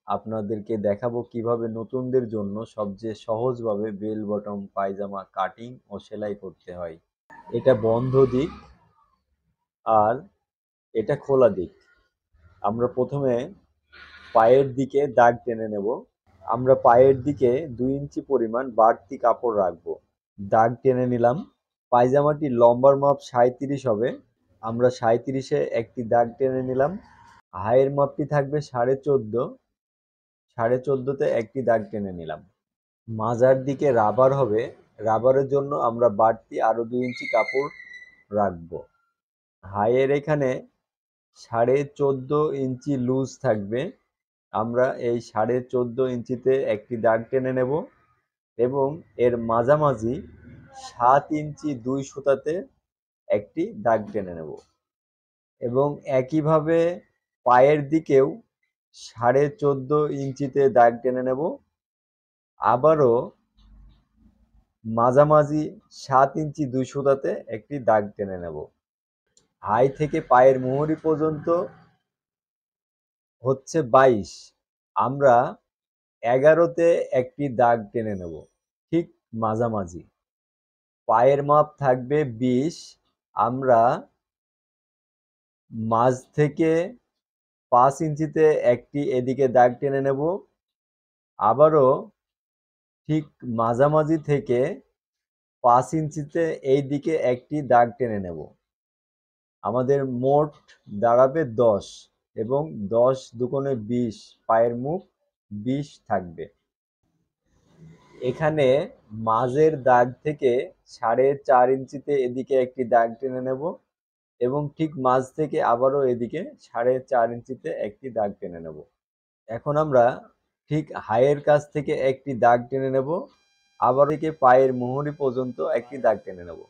আপনাদেরকে দেখাবো কিভাবে নতুনদের জন্য সবচেয়ে সহজভাবে বেল বটম পায়জামা কাটিং ও সেলাই করতে হয়। এটা বন্ধ দিক আর এটা খোলা দিক। আমরা প্রথমে পায়ের দিকে দাগ টেনে নেব। আমরা পায়ের দিকে 2 ইঞ্চি পরিমাণ বাড়তি কাপড় রাখবো। দাগ টেনে নিলাম। পায়জামাটির লম্বার মাপ 37 হবে। আমরা 37-এ একটি দাগ টেনে নিলাম। হাইয়ের মাপটি থাকবে 14.5, 14.5-তে একটি দাগ টেনে নিলাম। মাজার দিকে রাবার হবে। রাবারের জন্য আমরা বাড়তি আরো 2 ইঞ্চি কাপড় রাখবো। হাইয়ের এখানে 14.5 ইঞ্চি লুজ থাকবে। আমরা এই 14.5 ইঞ্চিতে একটি দাগ টেনে নেব এবং এর মাঝামাঝি 7 ইঞ্চি 2 সুতাতে একটি দাগ টেনে নেব এবং একইভাবে পায়ের দিকেও 14.5 ইঞ্চিতে দাগ টেনে নেব। আবারও মাঝামাঝি 7 ইঞ্চি 2 সুতাতে একটি দাগ টেনে নেব। হাই থেকে পায়ের মুহুরি পর্যন্ত হচ্ছে 22। আমরা 11-তে একটি দাগ টেনে নেব ঠিক মাঝামাঝি। পায়ের মাপ থাকবে 20। আমরা মাঝ থেকে 5 ইঞ্চিতে একটি এদিকে দাগ টেনে নেব। আবারও ঠিক মাঝামাঝি থেকে 5 ইঞ্চিতে এই দিকে একটি দাগ টেনে নেব। আমাদের মোট দাঁড়াবে 10 এবং 10 দুগুণে 20, পায়ের মুখ 20 থাকবে। এখানে মাঝের দাগ থেকে 4.5 ইঞ্চিতে এদিকে একটি দাগ টেনে নেব এবং ঠিক মাঝ থেকে আবারও এদিকে 4.5 ইঞ্চিতে একটি দাগ টেনে নেব। এখন আমরা ঠিক হাইয়ের কাছ থেকে একটি দাগ টেনে নেব, আবার এদিকে পায়ের মুহুরি পর্যন্ত একটি দাগ টেনে নেব।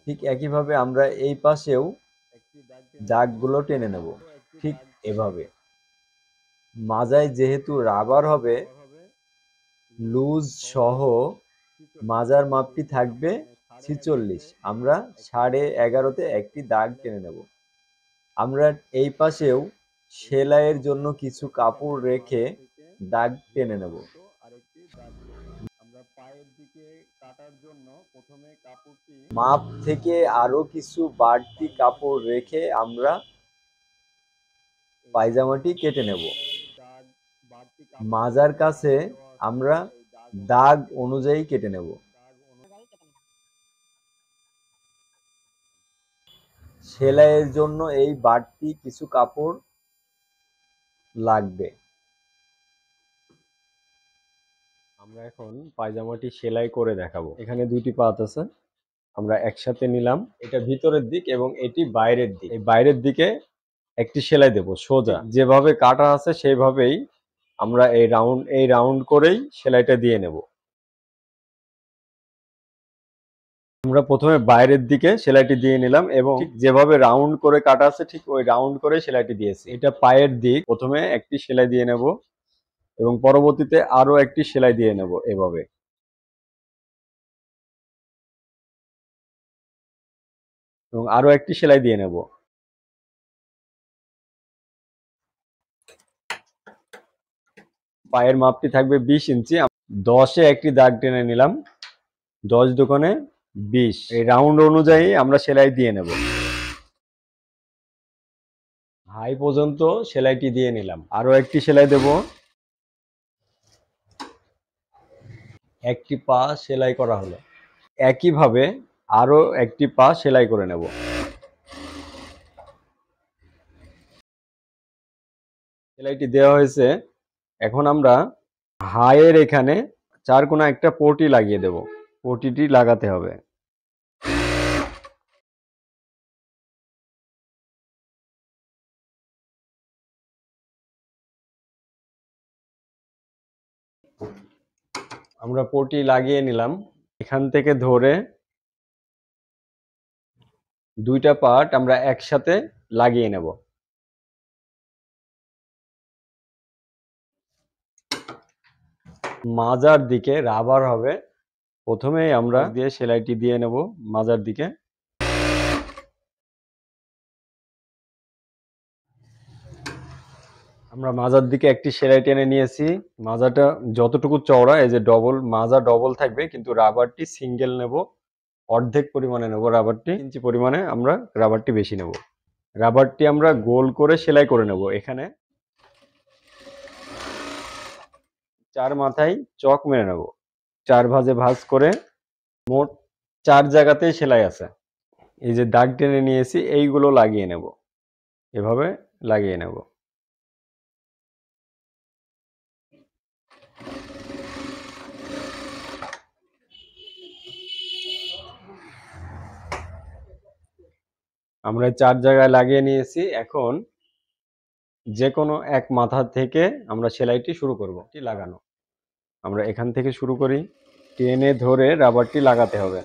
ঠিক একইভাবে আমরা এই পাশেও দাগগুলো টেনে নেব ঠিক এভাবে। মাজায় যেহেতু রাবার হবে, লুজ সহ মাজার মাপটি থাকবে 46। আমরা 11.5-তে একটি দাগ টেনে নেব। আমরা এই পাশেও সেলাইয়ের জন্য কিছু কাপড় রেখে দাগ টেনে নেব। মাপ থেকে আরো কিছু বাড়তি কাপড় রেখে আমরা পায়জামাটি কেটে নেব। মাজার কাছে আমরা দাগ অনুযায়ী কেটে নেব। সেলাইয়ের জন্য এই বাড়তি কিছু কাপড় লাগবে। আমরা এখন পায়জামাটি সেলাই করে দেখাবো। এখানে দুটি পাত আছে, আমরা একসাথে নিলাম। এটা ভিতরের দিক এবং এটি বাইরের দিক। এই বাইরের দিকে একটি সেলাই দেব সোজা, যেভাবে কাটা আছে সেইভাবেই আমরা এই রাউন্ড করেই সেলাইটা দিয়ে নেব। আমরা প্রথমে বাইরের দিকে সেলাইটি দিয়ে নিলাম এবং যেভাবে রাউন্ড করে কাটা আছে ঠিক ওই রাউন্ড করে সেলাইটি দিয়েছি। এটা পায়ের দিক। প্রথমে একটি সেলাই দিয়ে নেব এবং পরবর্তীতে আরো একটি সেলাই দিয়ে নেব এভাবে। এবং আরো একটি সেলাই দিয়ে নেব। পায়ের মাপটি থাকবে 20 ইঞ্চি। 10-এ একটি দাগ টেনে নিলাম। 10 দুগুণে 20। এই রাউন্ড অনুযায়ী আমরা সেলাই দিয়ে নেব। হাই পর্যন্ত সেলাইটি দিয়ে নিলাম। আরো একটি সেলাই দেব। একটি পা সেলাই করা হলো। একইভাবে আরো একটি পা সেলাই করে নেব। সেলাইটি দেওয়া হয়েছে। এখন আমরা হাইয়ের এখানে 4 কোণা একটা পটি লাগিয়ে দেব। পটিটি লাগাতে হবে। আমরা পটি লাগিয়ে নিলাম। এখান থেকে ধরে দুইটা পার্ট আমরা একসাথে লাগিয়ে নেব। মাজার দিকে রাবার হবে। প্রথমেই আমরা দিয়ে সেলাইটি দিয়ে নেব মাজার দিকে। আমরা মাজার দিকে একটি সেলাই টেনে নিয়েছি। মাজাটা যতটুকু চওড়া, এই যে ডবল মাজা ডবল থাকবে, কিন্তু রাবারটি সিঙ্গেল নেব, অর্ধেক পরিমাণে নেব রাবারটি, ইঞ্চি পরিমাণে আমরা রাবারটি বেশি নেব। রাবারটি আমরা গোল করে সেলাই করে নেব। এখানে 4 মাথায় চক মেরে নেব, 4 ভাঁজে ভাঁজ করে। মোট 4 জায়গাতেই সেলাই আছে। এই যে দাগ টেনে নিয়েছি, এইগুলো লাগিয়ে নেব, এভাবে লাগিয়ে নেব। আমরা 4 জায়গায় লাগিয়ে নিয়েছি। এখন যে কোনো এক মাথা থেকে আমরা সেলাইটি শুরু করব। লাগানো আমরা এখান থেকে শুরু করি, টেনে ধরে রাবারটি লাগাতে হবে।